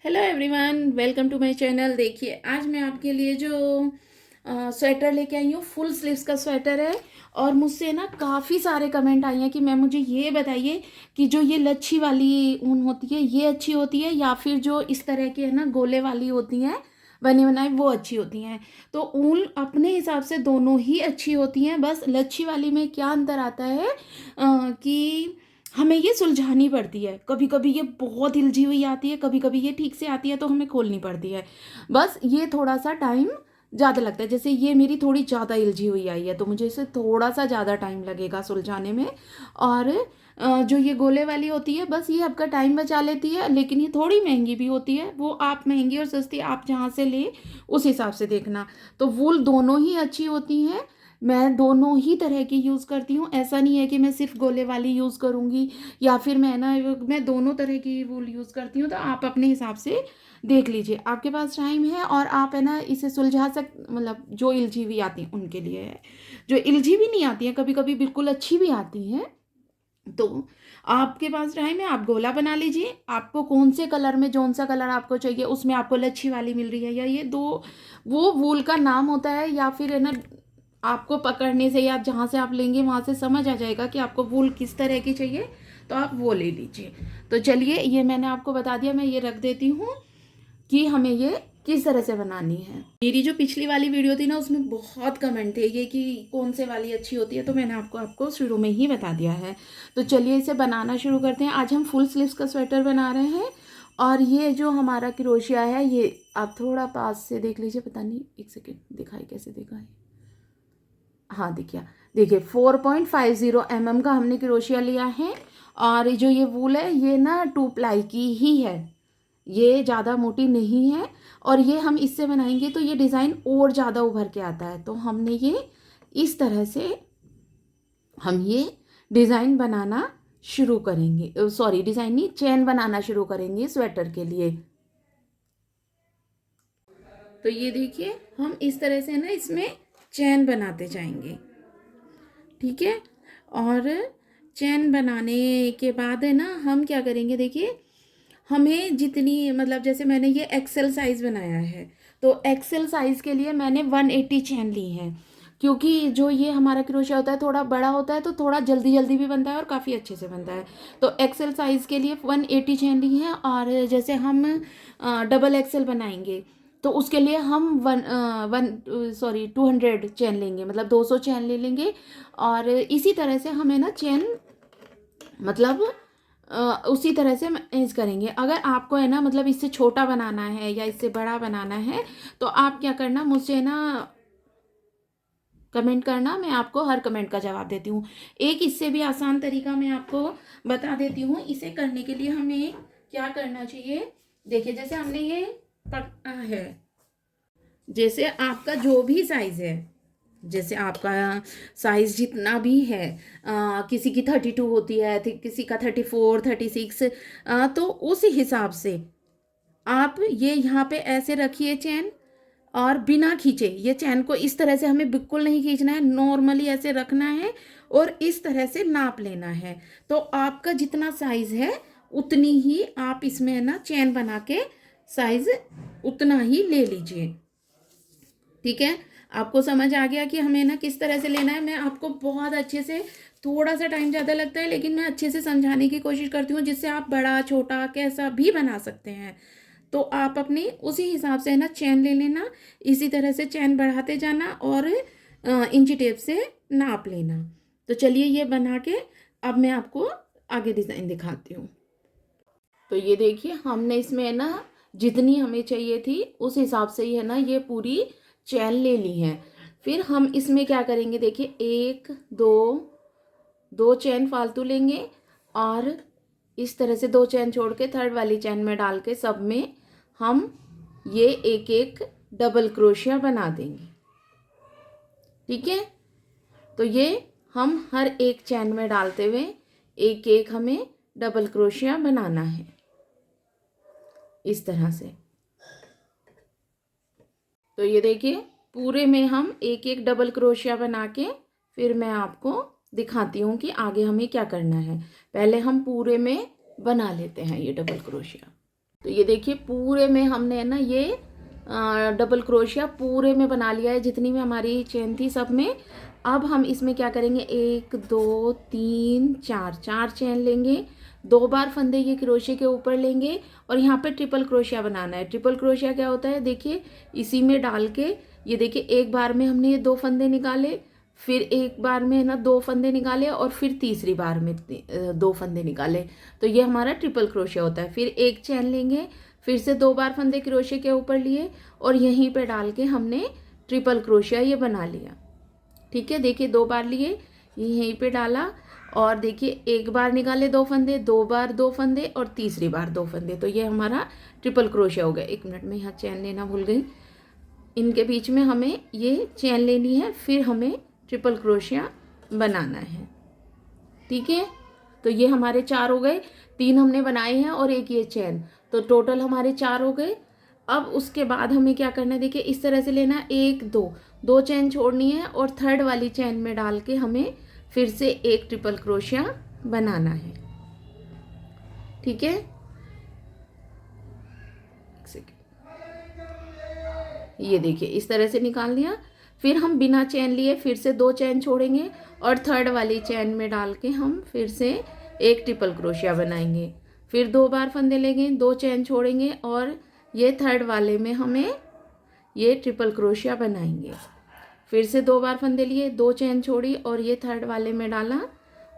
Hello everyone, welcome to my channel. देखिए, आज मैं आपके लिए जो स्वेटर लेके आई हूँ, फुल स्लीव्स का स्वेटर है। और मुझसे ना काफ़ी सारे कमेंट आए हैं कि मैम मुझे ये बताइए कि जो ये लच्छी वाली ऊन होती है ये अच्छी होती है या फिर जो इस तरह की है ना गोले वाली होती हैं बनी बनाई वो अच्छी होती हैं। तो ऊन अपने हिसाब से दोनों ही अच्छी होती हैं, बस लच्छी वाली में क्या अंतर आता है कि हमें ये सुलझानी पड़ती है। कभी कभी ये बहुत हिलझी हुई आती है, कभी कभी ये ठीक से आती है तो हमें खोलनी पड़ती है। बस ये थोड़ा सा टाइम ज़्यादा लगता है। जैसे ये मेरी थोड़ी ज़्यादा हिलझी हुई आई है तो मुझे इसे थोड़ा सा ज़्यादा टाइम लगेगा सुलझाने में। और जो ये गोले वाली होती है बस ये आपका टाइम बचा लेती है, लेकिन ये थोड़ी महंगी भी होती है। वो आप महंगी और सस्ती आप जहाँ से ले उस हिसाब से देखना। तो वूल दोनों ही अच्छी होती हैं, मैं दोनों ही तरह की यूज़ करती हूँ। ऐसा नहीं है कि मैं सिर्फ गोले वाली यूज़ करूँगी या फिर मैं दोनों तरह की वूल यूज़ करती हूँ। तो आप अपने हिसाब से देख लीजिए, आपके पास टाइम है और आप है ना इसे सुलझा मतलब जो इलझी हुई आती हैं उनके लिए है। जो इलझी भी नहीं आती हैं, कभी कभी बिल्कुल अच्छी भी आती हैं। तो आपके पास टाइम है, आप गोला बना लीजिए। आपको कौन से कलर में, जौन सा कलर आपको चाहिए उसमें आपको लच्छी वाली मिल रही है या ये दो वो वूल का नाम होता है, या फिर है ना आपको पकड़ने से या जहाँ से आप लेंगे वहाँ से समझ आ जाएगा कि आपको वूल किस तरह की चाहिए, तो आप वो ले लीजिए। तो चलिए, ये मैंने आपको बता दिया, मैं ये रख देती हूँ कि हमें ये किस तरह से बनानी है। मेरी जो पिछली वाली वीडियो थी ना उसमें बहुत कमेंट थे ये कि कौन से वाली अच्छी होती है, तो मैंने आपको आपको शुरू में ही बता दिया है। तो चलिए इसे बनाना शुरू करते हैं। आज हम फुल स्लीव्स का स्वेटर बना रहे हैं। और ये जो हमारा क्रोशिया है, ये आप थोड़ा पास से देख लीजिए। पता नहीं, एक सेकेंड, दिखाई कैसे दिखाई, हाँ देखिए, देखिए 4.50 mm का हमने क्रोशिया लिया है। और जो ये वूल है ये ना 2 प्लाई की ही है, ये ज़्यादा मोटी नहीं है। और ये हम इससे बनाएंगे तो ये डिज़ाइन और ज़्यादा उभर के आता है। तो हमने ये इस तरह से हम ये डिज़ाइन बनाना शुरू करेंगे। सॉरी, डिज़ाइन नहीं, चेन बनाना शुरू करेंगे स्वेटर के लिए। तो ये देखिए, हम इस तरह से ना इसमें चैन बनाते जाएंगे, ठीक है। और चैन बनाने के बाद है ना हम क्या करेंगे, देखिए हमें जितनी, मतलब जैसे मैंने ये एक्सेल साइज बनाया है तो एक्सेल साइज के लिए मैंने 180 चैन ली है। क्योंकि जो ये हमारा क्रोशिया होता है थोड़ा बड़ा होता है तो थोड़ा जल्दी जल्दी भी बनता है और काफ़ी अच्छे से बनता है। तो एक्सेल साइज के लिए 180 चैन ली है। और जैसे हम डबल एक्सेल बनाएंगे तो उसके लिए हम वन वन सॉरी 200 चैन लेंगे, मतलब 200 चैन ले लेंगे। और इसी तरह से हमें ना चैन, मतलब उसी तरह से मैनेज करेंगे। अगर आपको है ना मतलब इससे छोटा बनाना है या इससे बड़ा बनाना है तो आप क्या करना, मुझसे ना कमेंट करना, मैं आपको हर कमेंट का जवाब देती हूँ। एक इससे भी आसान तरीका मैं आपको बता देती हूँ। इसे करने के लिए हमें क्या करना चाहिए, देखिए जैसे हमने ये पकड़ा है, जैसे आपका जो भी साइज है, जैसे आपका साइज जितना भी है, किसी की 32 होती है, किसी का 34, 36, तो उस हिसाब से आप ये यहाँ पे ऐसे रखिए चैन। और बिना खींचे ये चैन को इस तरह से हमें बिल्कुल नहीं खींचना है, नॉर्मली ऐसे रखना है और इस तरह से नाप लेना है। तो आपका जितना साइज है उतनी ही आप इसमें है ना चैन बना के साइज उतना ही ले लीजिए, ठीक है। आपको समझ आ गया कि हमें ना किस तरह से लेना है। मैं आपको बहुत अच्छे से, थोड़ा सा टाइम ज़्यादा लगता है लेकिन मैं अच्छे से समझाने की कोशिश करती हूँ जिससे आप बड़ा छोटा कैसा भी बना सकते हैं। तो आप अपने उसी हिसाब से है ना चैन ले लेना, इसी तरह से चैन बढ़ाते जाना और इंची टेप से नाप लेना। तो चलिए ये बना के अब मैं आपको आगे डिज़ाइन दिखाती हूँ। तो ये देखिए, हमने इसमें है ना जितनी हमें चाहिए थी उस हिसाब से ही है ना ये पूरी चैन ले ली है। फिर हम इसमें क्या करेंगे, देखिए एक दो, दो चैन फालतू लेंगे और इस तरह से दो चैन छोड़ के थर्ड वाली चैन में डाल के सब में हम ये एक एक डबल क्रोशिया बना देंगे, ठीक है। तो ये हम हर एक चैन में डालते हुए एक एक हमें डबल क्रोशिया बनाना है इस तरह से। तो ये देखिए, पूरे में हम एक एक डबल क्रोशिया बना के फिर मैं आपको दिखाती हूँ कि आगे हमें क्या करना है। पहले हम पूरे में बना लेते हैं ये डबल क्रोशिया। तो ये देखिए पूरे में हमने है ना ये डबल क्रोशिया पूरे में बना लिया है, जितनी भी हमारी चेन थी सब में। अब हम इसमें क्या करेंगे, 1 2 3 4 4 चेन लेंगे, 2 बार फंदे ये क्रोशिया के ऊपर लेंगे और यहाँ पे ट्रिपल क्रोशिया बनाना है। ट्रिपल क्रोशिया क्या होता है, देखिए इसी में डाल के ये देखिए एक बार में हमने ये 2 फंदे निकाले, फिर एक बार में है ना 2 फंदे निकाले और फिर तीसरी बार में 2 फंदे निकाले, तो ये हमारा ट्रिपल क्रोशिया होता है। फिर एक चेन लेंगे, फिर से 2 बार फंदे क्रोशिया के ऊपर लिए और यहीं पे डाल के हमने ट्रिपल क्रोशिया ये बना लिया। ठीक है, देखिए 2 बार लिए, यहीं पे डाला और देखिए एक बार निकाले 2 फंदे, 2 बार 2 फंदे और तीसरी बार 2 फंदे, तो ये हमारा ट्रिपल क्रोशिया हो गया। 1 मिनट में यहाँ चैन लेना भूल गई, इनके बीच में हमें ये चैन लेनी है, फिर हमें ट्रिपल क्रोशिया बनाना है। ठीक है, तो ये हमारे 4 हो गए, 3 हमने बनाए हैं और एक ये चैन, तो टोटल हमारे 4 हो गए। अब उसके बाद हमें क्या करना है, देखिए इस तरह से लेना, 1 2 चैन छोड़नी है और थर्ड वाली चैन में डाल के हमें फिर से एक ट्रिपल क्रोशिया बनाना है। ठीक है, ये देखिए इस तरह से निकाल लिया। फिर हम बिना चैन लिए फिर से 2 चैन छोड़ेंगे और थर्ड वाली चैन में डाल के हम फिर से एक ट्रिपल क्रोशिया बनाएंगे। फिर 2 बार फंदे लेंगे, 2 चैन छोड़ेंगे और ये थर्ड वाले में हमें ये ट्रिपल क्रोशिया बनाएंगे। फिर से 2 बार फंदे लिए, 2 चैन छोड़ी और ये थर्ड वाले में डाला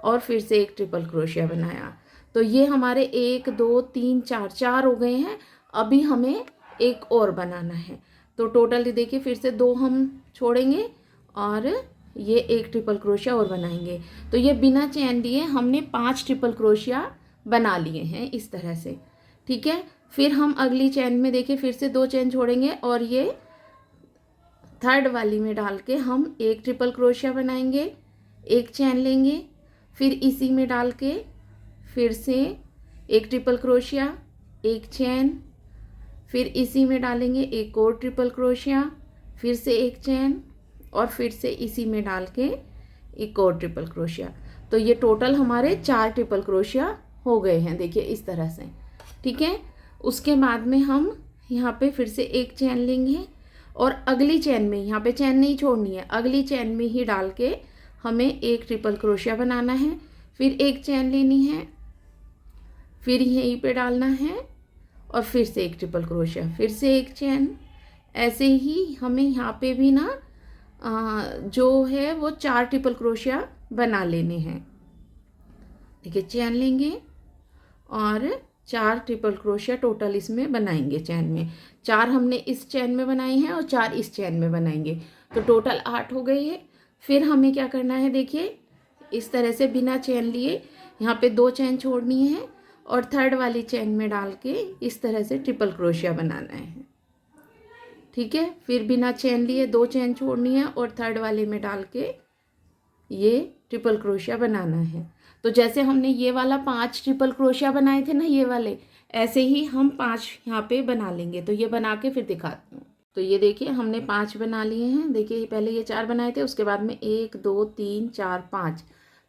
और फिर से एक ट्रिपल क्रोशिया बनाया। तो ये हमारे 1 2 3 4 हो गए हैं। अभी हमें एक और बनाना है, तो टोटल देखिए फिर से 2 हम छोड़ेंगे और ये एक ट्रिपल क्रोशिया और बनाएंगे। तो ये बिना चैन लिए हमने 5 ट्रिपल क्रोशिया बना लिए हैं इस तरह से। ठीक है, फिर हम अगली चैन में देखिए फिर से 2 चैन छोड़ेंगे और ये थर्ड वाली में डाल के हम एक ट्रिपल क्रोशिया बनाएंगे, एक चैन लेंगे, फिर इसी में डाल के फिर से एक ट्रिपल क्रोशिया, एक चैन, फिर इसी में डालेंगे एक और ट्रिपल क्रोशिया, फिर से एक चैन और फिर से इसी में डाल के एक और ट्रिपल क्रोशिया। तो ये टोटल हमारे 4 ट्रिपल क्रोशिया हो गए हैं, देखिए इस तरह से। ठीक है, उसके बाद में हम यहाँ पे फिर से एक चैन लेंगे और अगली चैन में, यहाँ पे चैन नहीं छोड़नी है, अगली चैन में ही डाल के हमें एक ट्रिपल क्रोशिया बनाना है। फिर एक चैन लेनी है, फिर यहीं पे डालना है और फिर से एक ट्रिपल क्रोशिया, फिर से एक चैन। ऐसे ही हमें यहाँ पे भी ना जो है वो 4 ट्रिपल क्रोशिया बना लेने हैं। देखिए चैन लेंगे और 4 ट्रिपल क्रोशिया टोटल इसमें बनाएंगे। चैन में 4 हमने इस चैन में बनाए हैं और 4 इस चैन में बनाएंगे, तो टोटल 8 हो गई है। फिर हमें क्या करना है, देखिए इस तरह से बिना चैन लिए यहाँ पे 2 चैन छोड़नी है और थर्ड वाली चैन में डाल के इस तरह से ट्रिपल क्रोशिया बनाना है। ठीक है, फिर बिना चैन लिए 2 चैन छोड़नी है और थर्ड वाले में डाल के ये ट्रिपल क्रोशिया बनाना है। तो जैसे हमने ये वाला 5 ट्रिपल क्रोशिया बनाए थे ना ये वाले, ऐसे ही हम 5 यहाँ पे बना लेंगे। तो ये बना के फिर दिखाती हूँ। तो ये देखिए हमने 5 बना लिए हैं। देखिए पहले ये 4 बनाए थे, उसके बाद में 1 2 3 4 5,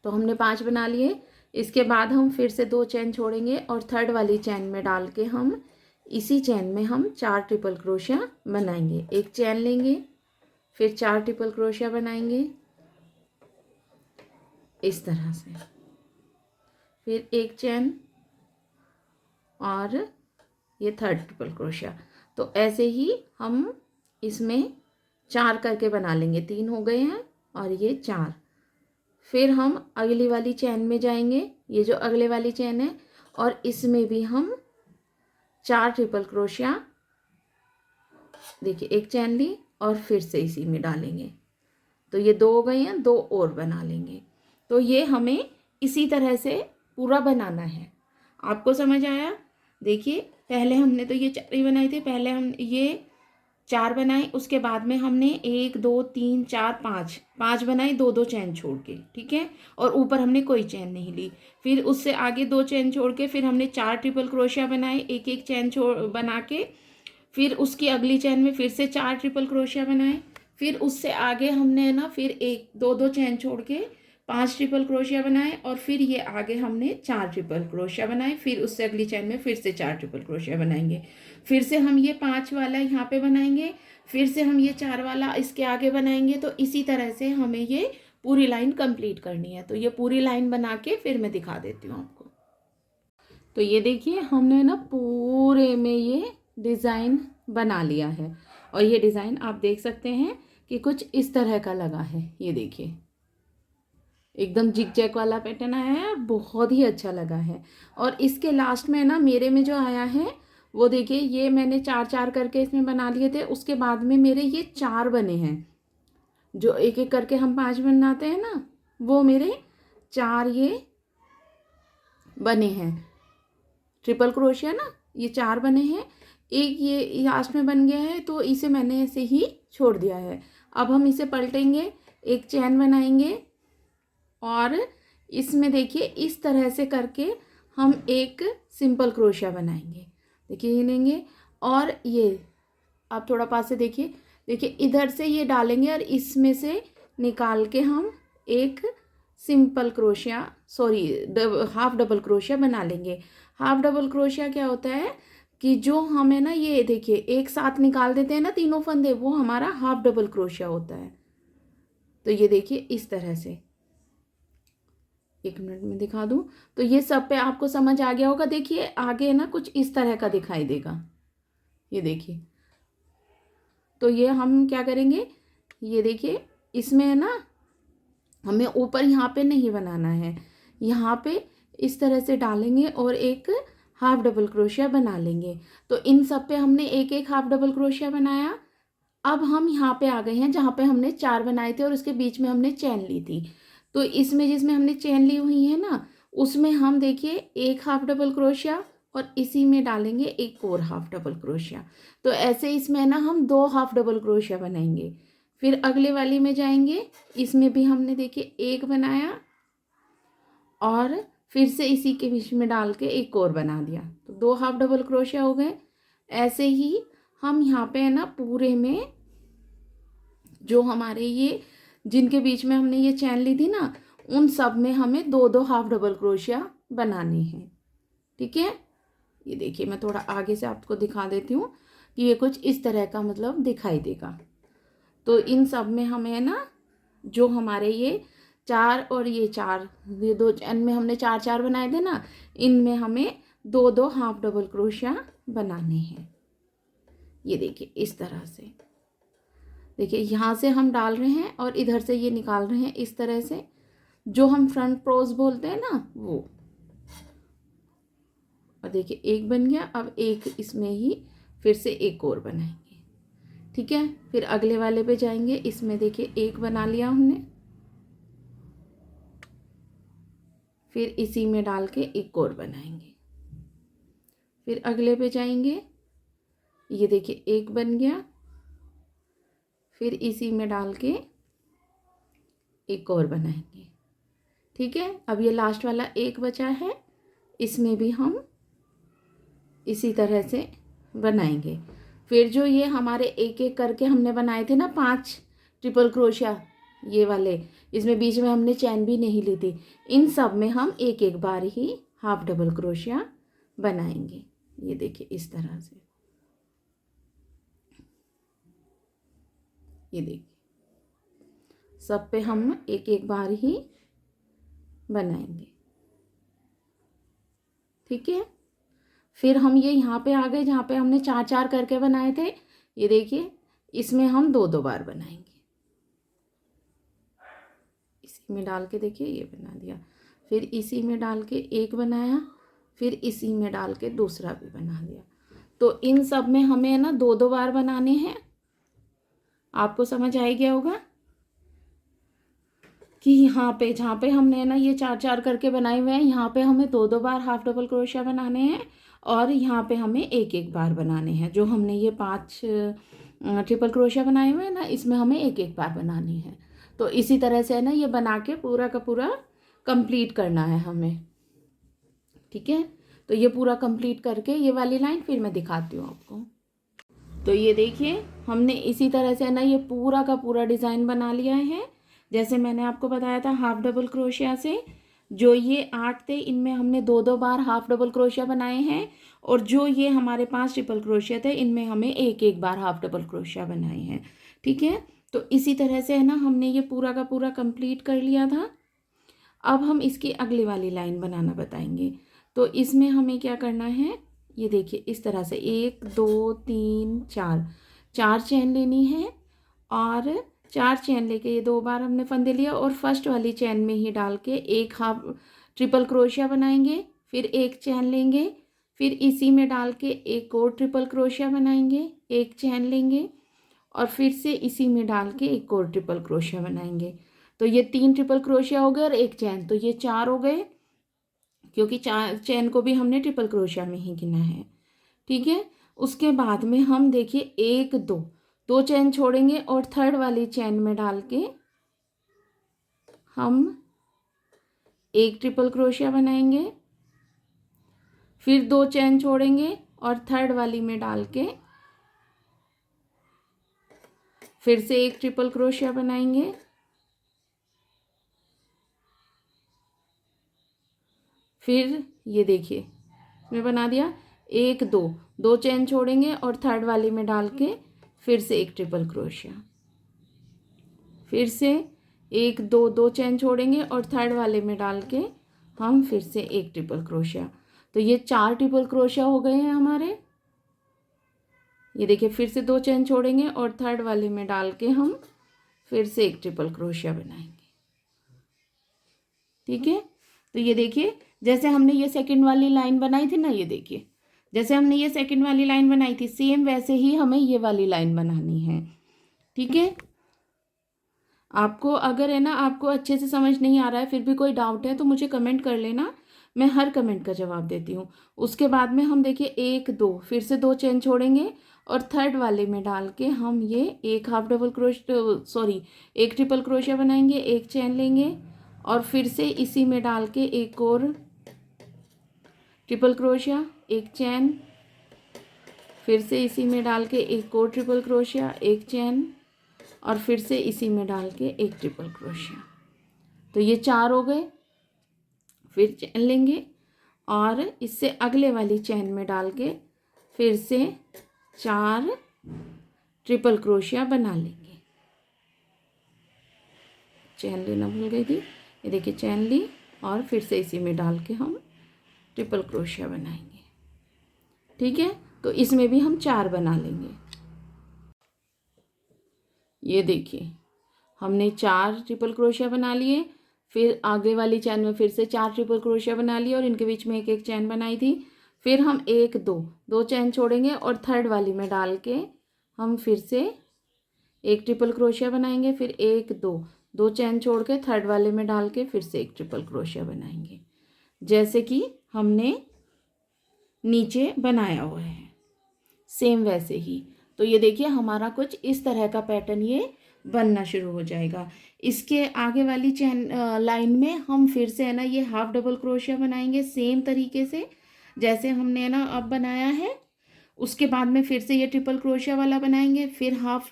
तो हमने 5 बना लिए। इसके बाद हम फिर से 2 चैन छोड़ेंगे और थर्ड वाली चैन में डाल के हम इसी चैन में हम 4 ट्रिपल क्रोशिया बनाएंगे। एक चैन लेंगे, फिर 4 ट्रिपल क्रोशिया बनाएंगे इस तरह से, फिर एक चैन और ये थर्ड ट्रिपल क्रोशिया। तो ऐसे ही हम इसमें 4 करके बना लेंगे। 3 हो गए हैं और ये 4। फिर हम अगली वाली चैन में जाएंगे, ये जो अगले वाली चैन है, और इसमें भी हम 4 ट्रिपल क्रोशिया, देखिए एक चैन ली और फिर से इसी में डालेंगे। तो ये 2 हो गए हैं, 2 और बना लेंगे। तो ये हमें इसी तरह से पूरा बनाना है। आपको समझ आया? देखिए पहले हमने तो ये 4 ही बनाए थे, पहले हम ये 4 बनाए, उसके बाद में हमने 1 2 3 4 5 बनाए 2 चैन छोड़ के। ठीक है, और ऊपर हमने कोई चैन नहीं ली। फिर उससे आगे 2 चैन छोड़ के फिर हमने 4 ट्रिपल क्रोशिया बनाए, एक एक चैन बना के। फिर उसकी अगली चैन में फिर से 4 ट्रिपल क्रोशिया बनाए। फिर उससे आगे हमने ना फिर 1 2 चैन छोड़ के 5 ट्रिपल क्रोशिया बनाए और फिर ये आगे हमने 4 ट्रिपल क्रोशिया बनाए, फिर उससे अगली चेन में फिर से 4 ट्रिपल क्रोशिया बनाएंगे, फिर से हम ये 5 वाला यहाँ पे बनाएंगे, फिर से हम ये 4 वाला इसके आगे बनाएंगे। तो इसी तरह से हमें ये पूरी लाइन कंप्लीट करनी है। तो ये पूरी लाइन बना के फिर मैं दिखा देती हूँ आपको। तो ये देखिए हमने ना पूरे में ये डिज़ाइन बना लिया है और ये डिज़ाइन आप देख सकते हैं कि कुछ इस तरह का लगा है। ये देखिए एकदम जिग जैग वाला पैटर्न आया है, बहुत ही अच्छा लगा है। और इसके लास्ट में ना मेरे में जो आया है वो देखिए, ये मैंने 4 4 करके इसमें बना लिए थे, उसके बाद में मेरे ये 4 बने हैं। जो एक एक करके हम 5 बनाते हैं ना, वो मेरे 4 ये बने हैं ट्रिपल क्रोशिया ना, ये 4 बने हैं। एक ये लास्ट में बन गया है तो इसे मैंने ऐसे ही छोड़ दिया है। अब हम इसे पलटेंगे, एक चैन बनाएंगे और इसमें देखिए इस तरह से करके हम एक सिंपल क्रोशिया बनाएंगे। देखिए ये लेंगे और ये आप थोड़ा पास से देखिए, देखिए इधर से ये डालेंगे और इसमें से निकाल के हम एक simple crochet half double crochet बना लेंगे। हाफ डबल क्रोशिया क्या होता है कि जो हमें ना ये देखिए एक साथ निकाल देते हैं ना तीनों फंदे, वो हमारा हाफ डबल क्रोशिया होता है। तो ये देखिए इस तरह से, 1 मिनट में दिखा दूँ तो ये सब पे आपको समझ आ गया होगा। देखिए आगे ना कुछ इस तरह का दिखाई देगा, ये देखिए। तो ये हम क्या करेंगे, ये देखिए इसमें है ना हमें ऊपर यहाँ पे नहीं बनाना है, यहाँ पे इस तरह से डालेंगे और एक हाफ डबल क्रोशिया बना लेंगे। तो इन सब पे हमने एक एक हाफ डबल क्रोशिया बनाया। अब हम यहाँ पे आ गए हैं जहाँ पे हमने 4 बनाए थे और उसके बीच में हमने चैन ली थी। तो इसमें जिसमें हमने चैन ली हुई है ना, उसमें हम देखिए एक हाफ डबल क्रोशिया और इसी में डालेंगे एक और हाफ डबल क्रोशिया। तो ऐसे इसमें ना हम 2 हाफ डबल क्रोशिया बनाएंगे। फिर अगले वाली में जाएंगे, इसमें भी हमने देखिए एक बनाया और फिर से इसी के बीच में डाल के एक और बना दिया, तो 2 हाफ डबल क्रोशिया हो गए। ऐसे ही हम यहाँ पे है ना पूरे में जो हमारे ये जिनके बीच में हमने ये चैन ली थी ना, उन सब में हमें 2 2 हाफ डबल क्रोशिया बनाने हैं। ठीक है, ये देखिए मैं थोड़ा आगे से आपको दिखा देती हूँ कि ये कुछ इस तरह का मतलब दिखाई देगा। तो इन सब में हमें ना जो हमारे ये 4 और ये 4, ये 2 चैन में हमने 4 4 बनाए थे ना, इनमें हमें 2 2 हाफ डबल क्रोशिया बनाने हैं। ये देखिए इस तरह से, देखिए यहाँ से हम डाल रहे हैं और इधर से ये निकाल रहे हैं इस तरह से, जो हम फ्रंट प्रोज बोलते हैं ना वो। और देखिए एक बन गया, अब एक इसमें ही फिर से एक और बनाएंगे। ठीक है, फिर अगले वाले पे जाएंगे, इसमें देखिए एक बना लिया हमने, फिर इसी में डाल के एक और बनाएंगे। फिर अगले पे जाएंगे, ये देखिए एक बन गया, फिर इसी में डाल के एक और बनाएंगे। ठीक है, अब ये लास्ट वाला एक बचा है, इसमें भी हम इसी तरह से बनाएंगे। फिर जो ये हमारे एक एक करके हमने बनाए थे ना 5 ट्रिपल क्रोशिया ये वाले, इसमें बीच में हमने चैन भी नहीं ली थी, इन सब में हम एक एक बार ही हाफ डबल क्रोशिया बनाएंगे। ये देखिए इस तरह से, ये देखिए सब पे हम एक एक बार ही बनाएंगे। ठीक है, फिर हम ये यहाँ पे आ गए जहाँ पे हमने 4 4 करके बनाए थे। ये देखिए इसमें हम 2 2 बार बनाएंगे, इसी में डाल के देखिए ये बना दिया, फिर इसी में डाल के एक बनाया, फिर इसी में डाल के दूसरा भी बना दिया। तो इन सब में हमें ना 2 2 बार बनाने हैं। आपको समझ आ गया होगा कि यहाँ पे जहाँ पे हमने ना ये 4 4 करके बनाए हुए हैं, यहाँ पे हमें 2 2 बार हाफ डबल क्रोशिया बनाने हैं और यहाँ पे हमें एक एक बार बनाने हैं। जो हमने ये 5 ट्रिपल क्रोशिया बनाए हुए हैं ना, इसमें हमें एक एक बार बनानी है। तो इसी तरह से है ना ये बना के पूरा का पूरा कंप्लीट करना है हमें। ठीक है, तो ये पूरा कंप्लीट करके ये वाली लाइन फिर मैं दिखाती हूँ आपको। तो ये देखिए हमने इसी तरह से है ना ये पूरा का पूरा डिज़ाइन बना लिया है। जैसे मैंने आपको बताया था हाफ डबल क्रोशिया से जो ये 8 थे इनमें हमने 2 बार हाफ डबल क्रोशिया बनाए हैं, और जो ये हमारे 5 ट्रिपल क्रोशिया थे इनमें हमें एक बार हाफ डबल क्रोशिया बनाए हैं। ठीक है, तो इसी तरह से है ना हमने ये पूरा का पूरा कंप्लीट कर लिया था। अब हम इसकी अगली वाली लाइन बनाना बताएंगे। तो इसमें हमें क्या करना है, ये देखिए इस तरह से 1 2 3 4 4 चेन लेनी है, और 4 चेन लेके ये 2 बार हमने फंदे लिया और फर्स्ट वाली चेन में ही डाल के एक हाफ ट्रिपल क्रोशिया बनाएंगे, फिर एक चेन लेंगे, फिर इसी में डाल के एक और ट्रिपल क्रोशिया बनाएंगे, एक चेन लेंगे, और फिर से इसी में डाल के एक और ट्रिपल क्रोशिया बनाएंगे। तो ये 3 ट्रिपल क्रोशिया हो गए और एक चैन, तो ये 4 हो गए, क्योंकि 4 चैन को भी हमने ट्रिपल क्रोशिया में ही गिना है। ठीक है, उसके बाद में हम देखिए 1 2 2 चैन छोड़ेंगे और थर्ड वाली चैन में डाल के हम एक ट्रिपल क्रोशिया बनाएंगे, फिर 2 चैन छोड़ेंगे और थर्ड वाली में डाल के फिर से एक ट्रिपल क्रोशिया बनाएंगे, फिर ये देखिए मैं बना दिया 1 2 2 चैन छोड़ेंगे और थर्ड वाली में डाल के फिर से एक ट्रिपल क्रोशिया, फिर से 1 2 2 चैन छोड़ेंगे और थर्ड वाले में डाल के हम फिर से एक ट्रिपल क्रोशिया। तो ये 4 ट्रिपल क्रोशिया हो गए हैं हमारे। ये देखिए फिर से 2 चैन छोड़ेंगे और थर्ड वाले में डाल के हम फिर से एक ट्रिपल क्रोशिया बनाएंगे। ठीक है, तो ये देखिए जैसे हमने ये सेकंड वाली लाइन बनाई थी ना, ये देखिए जैसे हमने ये सेकंड वाली लाइन बनाई थी सेम वैसे ही हमें ये वाली लाइन बनानी है। ठीक है, आपको अगर है ना आपको अच्छे से समझ नहीं आ रहा है, फिर भी कोई डाउट है तो मुझे कमेंट कर लेना, मैं हर कमेंट का जवाब देती हूँ। उसके बाद में हम देखिए 1 2 फिर से 2 चेन छोड़ेंगे और थर्ड वाले में डाल के हम ये एक हाफ डबल एक ट्रिपल क्रोशिया बनाएंगे, एक चेन लेंगे और फिर से इसी में डाल के एक और ट्रिपल क्रोशिया, एक चैन, फिर से इसी में डाल के एक और ट्रिपल क्रोशिया, एक चैन, और फिर से इसी में डाल के एक ट्रिपल क्रोशिया। तो ये 4 हो गए। फिर चैन लेंगे और इससे अगले वाली चैन में डाल के फिर से 4 ट्रिपल क्रोशिया बना लेंगे। चैन लेना भूल गई थी, ये देखिए चैन ली और फिर से इसी में डाल के हम ट्रिपल क्रोशिया बनाएंगे। ठीक है, तो इसमें भी हम 4 बना लेंगे। ये देखिए हमने 4 ट्रिपल क्रोशिया बना लिए, फिर आगे वाली चैन में फिर से 4 ट्रिपल क्रोशिया बना लिए और इनके बीच में एक एक चैन बनाई थी। फिर हम 1 2 2 चैन छोड़ेंगे और थर्ड वाली में डाल के हम फिर से एक ट्रिपल क्रोशिया बनाएंगे, फिर 1 2 2 चैन छोड़ के थर्ड वाले में डाल के फिर से एक ट्रिपल क्रोशिया बनाएंगे, जैसे कि हमने नीचे बनाया हुआ है सेम वैसे ही। तो ये देखिए हमारा कुछ इस तरह का पैटर्न ये बनना शुरू हो जाएगा। इसके आगे वाली चैन लाइन में हम फिर से है ना ये हाफ डबल क्रोशिया बनाएंगे सेम तरीके से जैसे हमने है ना अब बनाया है। उसके बाद में फिर से ये ट्रिपल क्रोशिया वाला बनाएंगे, फिर हाफ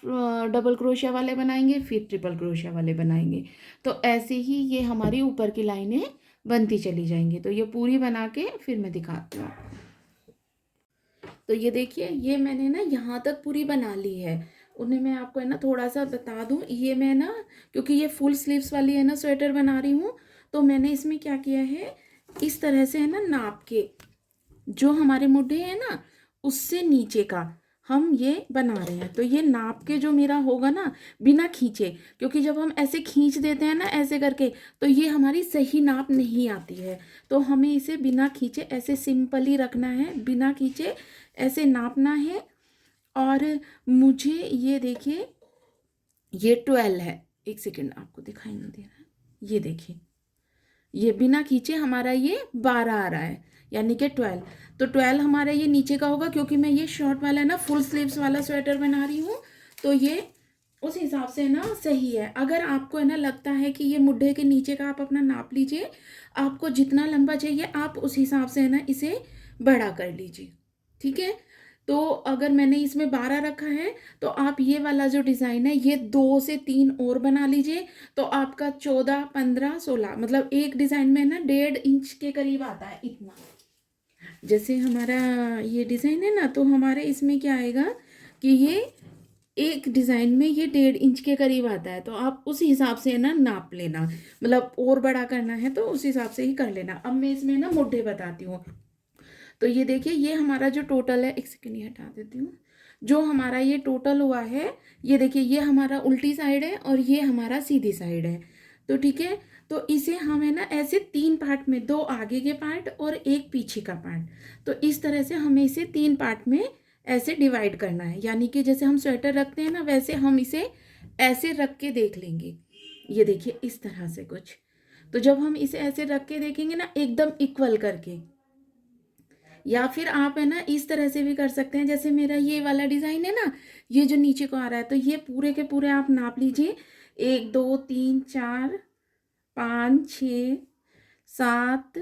डबल क्रोशिया वाले बनाएंगे, फिर ट्रिपल क्रोशिया वाले बनाएंगे। तो ऐसे ही ये हमारी ऊपर की लाइनें बनती चली जाएंगी। तो ये पूरी बना के फिर मैं दिखाती हूँ। तो ये देखिए ये मैंने ना यहाँ तक पूरी बना ली है। उन्हें मैं आपको है ना थोड़ा सा बता दूँ, ये मैं ना क्योंकि ये फुल स्लीव्स वाली है ना स्वेटर बना रही हूँ, तो मैंने इसमें क्या किया है इस तरह से है ना नाप के जो हमारे मुड्ढे हैं ना उससे नीचे का हम ये बना रहे हैं। तो ये नाप के जो मेरा होगा ना बिना खींचे, क्योंकि जब हम ऐसे खींच देते हैं ना ऐसे करके तो ये हमारी सही नाप नहीं आती है। तो हमें इसे बिना खींचे ऐसे सिंपल ही रखना है, बिना खींचे ऐसे नापना है। और मुझे ये देखिए ये 12 है, एक सेकेंड आपको दिखाई नहीं दे रहा है, ये देखिए ये बिना खींचे हमारा ये 12 आ रहा है यानी कि 12। तो 12 हमारा ये नीचे का होगा क्योंकि मैं ये शॉर्ट वाला है ना फुल स्लीव्स वाला स्वेटर बना रही हूँ, तो ये उस हिसाब से ना सही है। अगर आपको है ना लगता है कि ये मुड्ढे के नीचे का आप अपना नाप लीजिए, आपको जितना लंबा चाहिए आप उस हिसाब से है ना इसे बड़ा कर लीजिए। ठीक है, तो अगर मैंने इसमें 12 रखा है तो आप ये वाला जो डिज़ाइन है ये 2 से 3 और बना लीजिए, तो आपका 14, 15, 16 मतलब एक डिज़ाइन में ना 1.5 इंच के करीब आता है इतना। जैसे हमारा ये डिज़ाइन है ना, तो हमारे इसमें क्या आएगा कि ये एक डिज़ाइन में ये 1.5 इंच के करीब आता है, तो आप उस हिसाब से ना नाप लेना, मतलब और बड़ा करना है तो उस हिसाब से ही कर लेना। अब मैं इसमें ना मुड्ढे बताती हूँ। तो ये देखिए, ये हमारा जो टोटल है, एक सेकेंड ये हटा देती हूँ। जो हमारा ये टोटल हुआ है, ये देखिए, ये हमारा उल्टी साइड है और ये हमारा सीधी साइड है। तो ठीक है, तो इसे हमें ना ऐसे 3 पार्ट में, 2 आगे के पार्ट और एक पीछे का पार्ट, तो इस तरह से हमें इसे 3 पार्ट में ऐसे डिवाइड करना है। यानी कि जैसे हम स्वेटर रखते हैं ना, वैसे हम इसे ऐसे रख के देख लेंगे। ये देखिए इस तरह से कुछ। तो जब हम इसे ऐसे रख के देखेंगे ना, एकदम इक्वल करके, या फिर आप है ना इस तरह से भी कर सकते हैं, जैसे मेरा ये वाला डिज़ाइन है ना, ये जो नीचे को आ रहा है, तो ये पूरे के पूरे आप नाप लीजिए। 1 2 3 4 5 6 7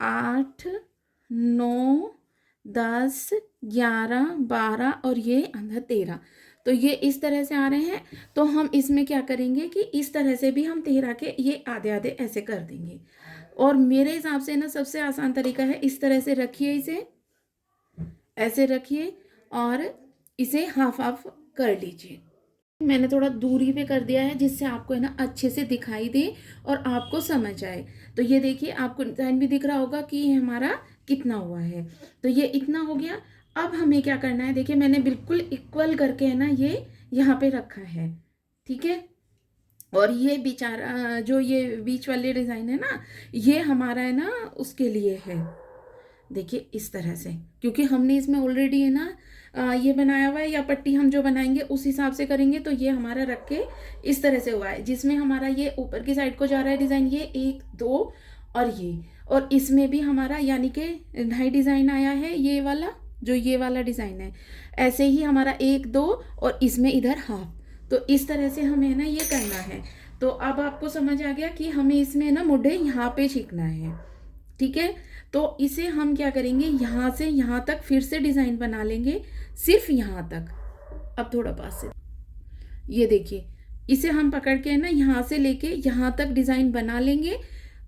8 9 10 11 12 और ये अंदर 13। तो ये इस तरह से आ रहे हैं। तो हम इसमें क्या करेंगे कि इस तरह से भी हम 13 के ये आधे आधे ऐसे कर देंगे। और मेरे हिसाब से ना सबसे आसान तरीका है, इस तरह से रखिए, इसे ऐसे रखिए और इसे हाफ हाफ कर लीजिए। मैंने थोड़ा दूरी पे कर दिया है, जिससे आपको है ना अच्छे से दिखाई दे और आपको समझ आए। तो ये देखिए, आपको डिज़ाइन भी दिख रहा होगा कि ये हमारा कितना हुआ है। तो ये इतना हो गया। अब हमें क्या करना है, देखिए मैंने बिल्कुल इक्वल करके है ना ये यहाँ पे रखा है, ठीक है। और ये बेचारा जो ये बीच वाले डिज़ाइन है ना, ये हमारा है ना उसके लिए है। देखिए इस तरह से, क्योंकि हमने इसमें ऑलरेडी है ना ये बनाया हुआ है, या पट्टी हम जो बनाएंगे उस हिसाब से करेंगे। तो ये हमारा रख के इस तरह से हुआ है, जिसमें हमारा ये ऊपर की साइड को जा रहा है डिज़ाइन, ये 1 2 और ये, और इसमें भी हमारा यानी कि 2.5 डिज़ाइन आया है, ये वाला जो ये वाला डिज़ाइन है। ऐसे ही हमारा 1 2 और इसमें इधर हाफ। तो इस तरह से हमें ना ये करना है। तो अब आपको समझ आ गया कि हमें इसमें ना मुड्ढे यहाँ पे छींकना है, ठीक है। तो इसे हम क्या करेंगे, यहाँ से यहाँ तक फिर से डिज़ाइन बना लेंगे, सिर्फ यहाँ तक। अब थोड़ा पास से ये देखिए, इसे हम पकड़ के ना यहाँ से लेके यहाँ तक डिज़ाइन बना लेंगे।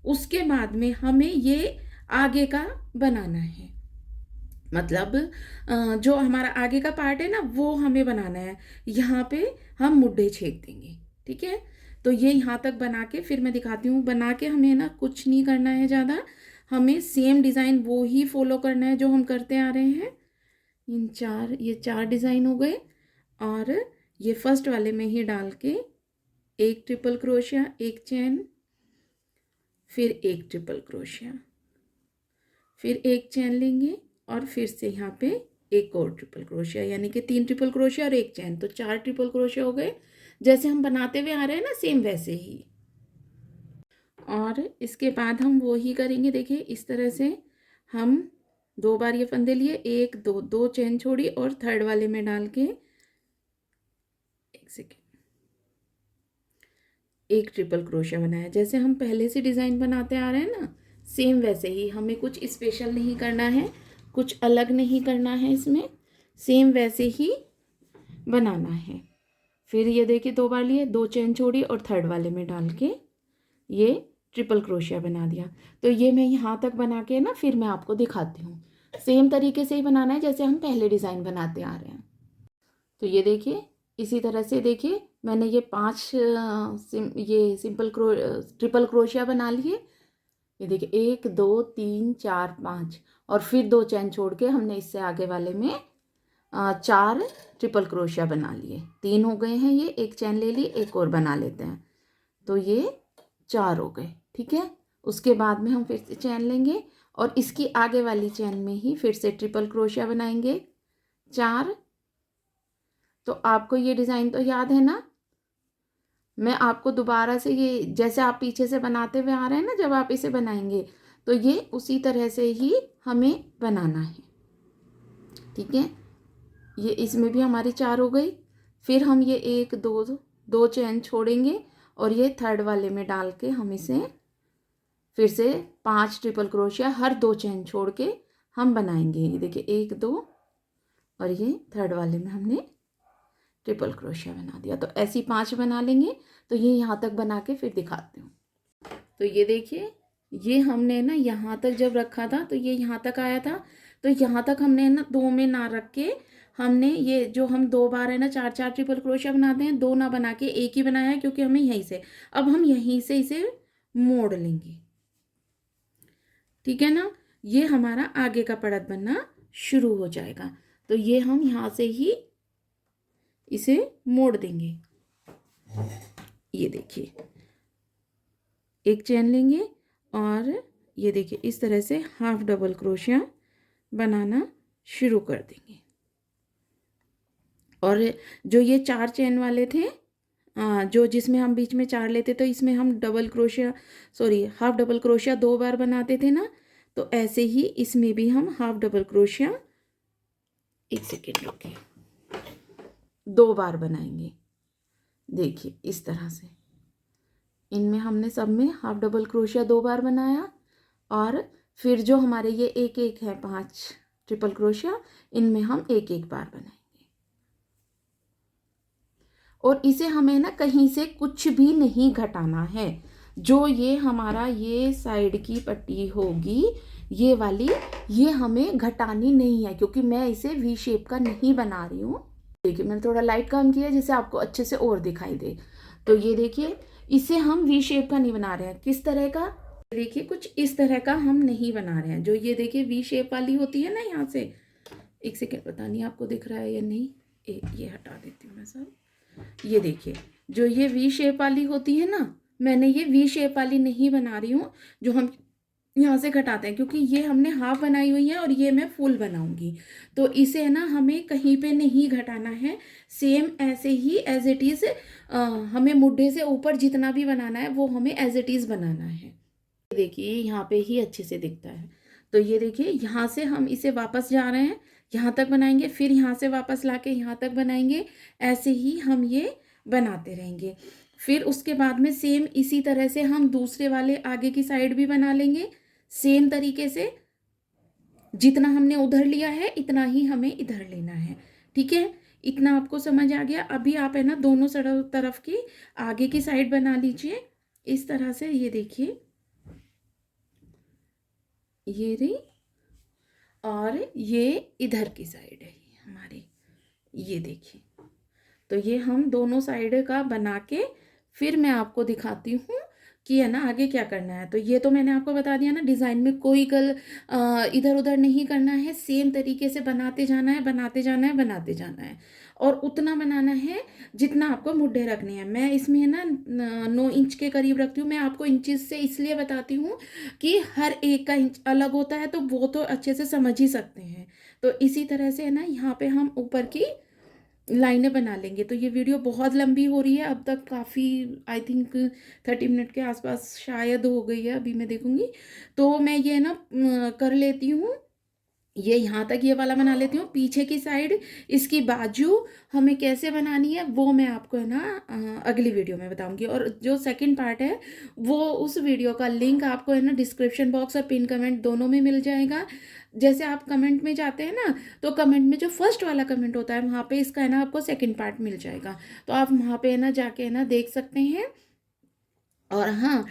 उसके बाद में हमें ये आगे का बनाना है, मतलब जो हमारा आगे का पार्ट है ना वो हमें बनाना है। यहाँ पे हम मुड्ढे छेद देंगे, ठीक है। तो ये यहाँ तक बना के फिर मैं दिखाती हूँ। बना के हमें ना कुछ नहीं करना है ज़्यादा, हमें सेम डिज़ाइन वो ही फॉलो करना है जो हम करते आ रहे हैं। ये 4 डिज़ाइन हो गए, और ये फर्स्ट वाले में ही डाल के एक ट्रिपल क्रोशिया, एक चेन, फिर एक ट्रिपल क्रोशिया, फिर एक चेन लेंगे और फिर से यहाँ पे एक और ट्रिपल क्रोशिया, यानी कि 3 ट्रिपल क्रोशिया और एक चेन, तो 4 ट्रिपल क्रोशिया हो गए। जैसे हम बनाते हुए आ रहे हैं ना, सेम वैसे ही। और इसके बाद हम वो ही करेंगे। देखिए इस तरह से हम 2 बार ये फंदे लिए, 1 2 2 चेन छोड़ी और थर्ड वाले में डाल के एक सेकेंड एक ट्रिपल क्रोशिया बनाया। जैसे हम पहले से डिज़ाइन बनाते आ रहे हैं ना, सेम वैसे ही। हमें कुछ स्पेशल नहीं करना है, कुछ अलग नहीं करना है, इसमें सेम वैसे ही बनाना है। फिर ये देखिए 2 बार लिए, 2 चेन छोड़ी और थर्ड वाले में डाल के ये ट्रिपल क्रोशिया बना दिया। तो ये मैं यहाँ तक बना के ना फिर मैं आपको दिखाती हूँ। सेम तरीके से ही बनाना है जैसे हम पहले डिज़ाइन बनाते आ रहे हैं। तो ये देखिए इसी तरह से, देखिए मैंने ये 5 ट्रिपल क्रोशिया बना लिए। ये देखिए 1 2 3 4 5, और फिर 2 चैन छोड़ के हमने इससे आगे वाले में 4 ट्रिपल क्रोशिया बना लिए। 3 हो गए हैं, ये एक चैन ले ली, एक और बना लेते हैं, तो ये 4 हो गए, ठीक है। उसके बाद में हम फिर से चैन लेंगे और इसकी आगे वाली चैन में ही फिर से ट्रिपल क्रोशिया बनाएंगे 4। तो आपको ये डिज़ाइन तो याद है ना, मैं आपको दोबारा से ये जैसे आप पीछे से बनाते हुए आ रहे हैं ना, जब आप इसे बनाएंगे तो ये उसी तरह से ही हमें बनाना है, ठीक है। ये इसमें भी हमारी 4 हो गई। फिर हम ये 1 2 2 चैन छोड़ेंगे और ये थर्ड वाले में डाल के हम इसे फिर से 5 ट्रिपल क्रोशिया हर 2 चैन छोड़ के हम बनाएंगे। ये देखिए 1 2 और ये थर्ड वाले में हमने ट्रिपल क्रोशिया बना दिया। तो ऐसी 5 बना लेंगे। तो ये यहाँ तक बना के फिर दिखाती हूँ। तो ये देखिए, ये हमने ना यहाँ तक जब रखा था तो ये यहाँ तक आया था। तो यहाँ तक हमने ना 2 में ना रख के हमने ये जो हम 2 बार है ना 4 ट्रिपल क्रोशिया बनाते हैं, 2 ना बना के एक ही बनाया है, क्योंकि हमें यहीं से, अब हम यहीं से इसे मोड़ लेंगे। ठीक है ना, ये हमारा आगे का पड़त बनना शुरू हो जाएगा। तो ये हम यहाँ से ही इसे मोड़ देंगे। ये देखिए, एक चेन लेंगे और ये देखिए इस तरह से हाफ डबल क्रोशिया बनाना शुरू कर देंगे। और जो ये 4 चेन वाले थे, जो जिसमें हम बीच में 4 लेते, तो इसमें हम हाफ डबल क्रोशिया 2 बार बनाते थे ना। तो ऐसे ही इसमें भी हम हाफ डबल क्रोशिया, एक सेकेंड रुकिए, 2 बार बनाएंगे। देखिए इस तरह से इनमें हमने सब में हाफ डबल क्रोशिया 2 बार बनाया। और फिर जो हमारे ये एक एक है 5 ट्रिपल क्रोशिया, इनमें हम एक एक बार बनाएंगे। और इसे हमें ना कहीं से कुछ भी नहीं घटाना है। जो ये हमारा ये साइड की पट्टी होगी, ये वाली, ये हमें घटानी नहीं है, क्योंकि मैं इसे वी शेप का नहीं बना रही हूँ। देखिए मैंने थोड़ा लाइट काम किया जिससे आपको अच्छे से और दिखाई दे। तो ये देखिए, इसे हम वी शेप का नहीं बना रहे हैं। किस तरह का, देखिए कुछ इस तरह का हम नहीं बना रहे हैं। जो ये देखिए वी शेप वाली होती है ना, यहाँ से, एक सेकेंड, पता नहीं आपको दिख रहा है या नहीं, ये हटा देती हूँ मैं सब। ये देखिए, जो ये वी शेप वाली होती है ना, मैंने ये वी शेप वाली नहीं बना रही हूँ, जो हम यहाँ से घटाते हैं, क्योंकि ये हमने हाफ बनाई हुई है और ये मैं फुल बनाऊंगी। तो इसे है ना हमें कहीं पे नहीं घटाना है, सेम ऐसे ही एज इट इज़। हमें मुड्ढे से ऊपर जितना भी बनाना है वो हमें एज इट इज़ बनाना है। देखिए यहाँ पे ही अच्छे से दिखता है। तो ये देखिए, यहाँ से हम इसे वापस जा रहे हैं, यहाँ तक बनाएंगे, फिर यहाँ से वापस लाके यहाँ तक बनाएंगे। ऐसे ही हम ये बनाते रहेंगे। फिर उसके बाद में सेम इसी तरह से हम दूसरे वाले आगे की साइड भी बना लेंगे। सेम तरीके से जितना हमने उधर लिया है इतना ही हमें इधर लेना है। ठीक है, इतना आपको समझ आ गया। अभी आप है ना दोनों तरफ की आगे की साइड बना लीजिए इस तरह से। ये देखिए, ये रही, और ये इधर की साइड है हमारी। ये देखिए, तो ये हम दोनों साइड का बना के फिर मैं आपको दिखाती हूँ कि है ना आगे क्या करना है। तो ये तो मैंने आपको बता दिया ना, डिज़ाइन में कोई इधर उधर नहीं करना है, सेम तरीके से बनाते जाना है, बनाते जाना है, बनाते जाना है। और उतना बनाना है जितना आपको मुड्ढे रखने हैं। मैं इसमें है ना 9 इंच के करीब रखती हूँ। मैं आपको इंचेस से इसलिए बताती हूँ कि हर एक का इंच अलग होता है, तो वो तो अच्छे से समझ ही सकते हैं। तो इसी तरह से है ना यहाँ पे हम ऊपर की लाइनें बना लेंगे। तो ये वीडियो बहुत लंबी हो रही है, अब तक काफ़ी, आई थिंक 30 मिनट के आसपास शायद हो गई है, अभी मैं देखूंगी। तो मैं ये ना कर लेती हूँ, ये यहाँ तक ये वाला बना लेती हूँ। पीछे की साइड इसकी बाजू हमें कैसे बनानी है वो मैं आपको है ना अगली वीडियो में बताऊंगी। और जो सेकंड पार्ट है वो, उस वीडियो का लिंक आपको है ना डिस्क्रिप्शन बॉक्स और पिन कमेंट दोनों में मिल जाएगा। जैसे आप कमेंट में जाते हैं ना, तो कमेंट में जो फर्स्ट वाला कमेंट होता है वहाँ पे इसका है ना आपको सेकंड पार्ट मिल जाएगा। तो आप वहाँ पे है ना जाके है ना देख सकते हैं। और हाँ,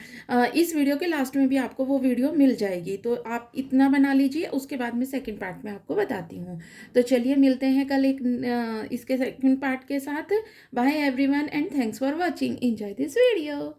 इस वीडियो के लास्ट में भी आपको वो वीडियो मिल जाएगी। तो आप इतना बना लीजिए, उसके बाद में सेकंड पार्ट में आपको बताती हूँ। तो चलिए मिलते हैं कल एक इसके सेकंड पार्ट के साथ। Bye everyone and thanks for watching, enjoy this video.